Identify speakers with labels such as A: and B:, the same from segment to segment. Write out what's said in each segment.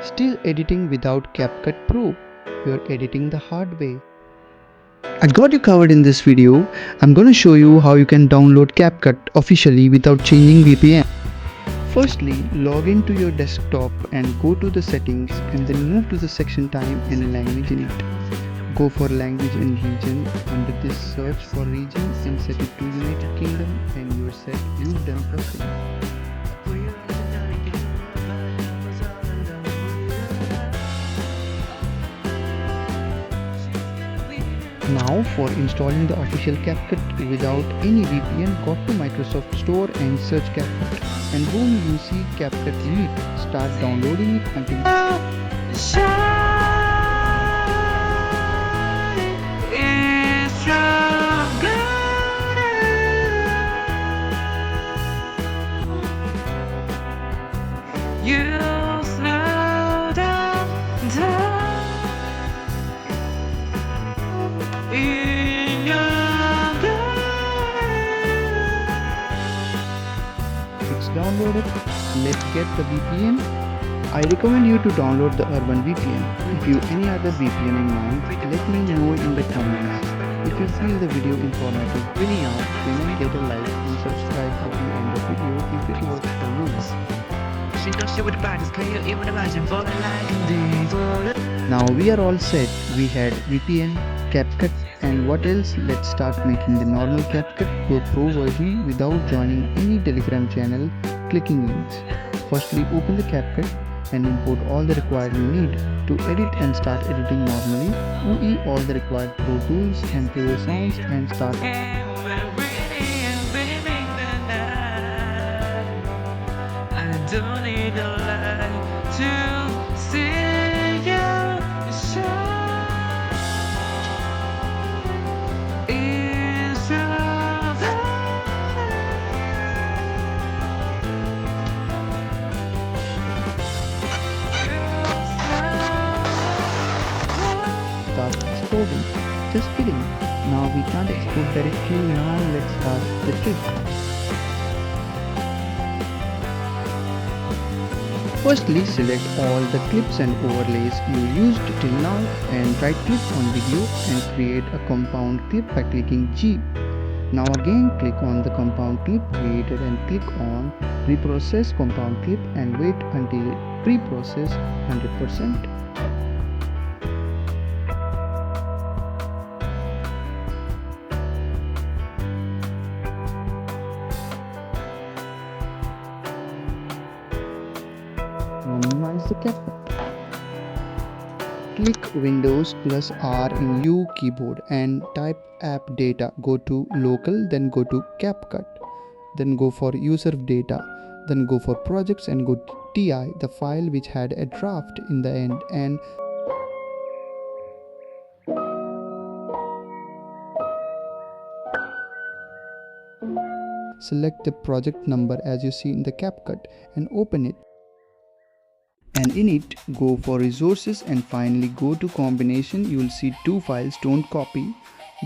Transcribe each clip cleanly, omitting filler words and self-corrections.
A: Still editing without CapCut Pro? You're editing the hard way. I got you covered in this video. I'm gonna show you how you can download CapCut officially without changing VPN. Firstly, log into your desktop and go to the settings and then move to the section time and language in it. Go for language and region. Under this, search for region and set it to United Kingdom and you're set. You've done perfect. Now for installing the official CapCut without any VPN, go to Microsoft Store and search CapCut. And boom, you see CapCut Elite. Start downloading it until it's downloaded. Let's get the VPN. I recommend you to download the Urban VPN. If you any other VPN in mind, let me know in the comments. If you feel the video informative, really out, then get a like and subscribe at the end of the video if it works for you. Now we are all set. We had VPN, CapCut, and what else? Let's start making the normal CapCut Pro version without joining any Telegram channel, clicking links. Firstly, open the CapCut and import all the required you need to edit and start editing normally. UE all the required Pro Tools and play your sounds and start.
B: Don't need a light to see you shine. It's
A: Start exporting. Just kidding. Now we can't export directly. Now let's start the trick. Firstly, select all the clips and overlays you used till now and right click on video and create a compound clip by clicking G. Now again click on the compound clip created and click on reprocess compound clip and wait until it pre-process 100%. Minimize the CapCut. Click Windows plus R in U keyboard and type app data. Go to local, then go to CapCut, then go for user data, then go for projects and go to TI, the file which had a draft in the end, and select the project number as you see in the CapCut and open it. And in it, go for resources and finally go to combination. You will see two files. Don't copy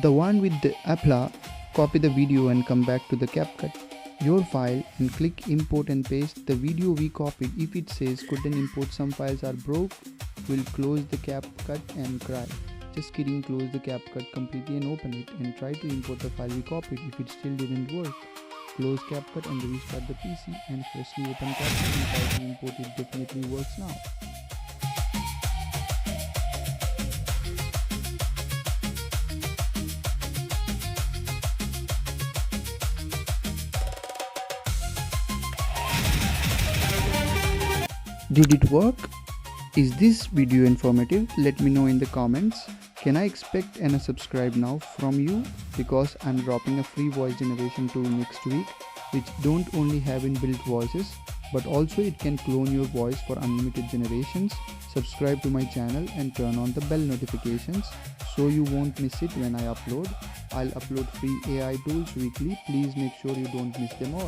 A: the one with the appla, copy the video and come back to the CapCut your file and click import and paste the video we copied. If it says couldn't import, some files are broke, we'll close the CapCut and cry. Just kidding, close the CapCut completely and open it and try to import the file we copied. If it still didn't work, close CapCut and restart the PC and freshly open CapCut and try to import it. Definitely works now. Did it work? Is this video informative? Let me know in the comments. Can I expect a subscribe now from you? Because I'm dropping a free voice generation tool next week which don't only have inbuilt voices but also it can clone your voice for unlimited generations. Subscribe to my channel and turn on the bell notifications so you won't miss it when I upload. I'll upload free AI tools weekly. Please make sure you don't miss them all.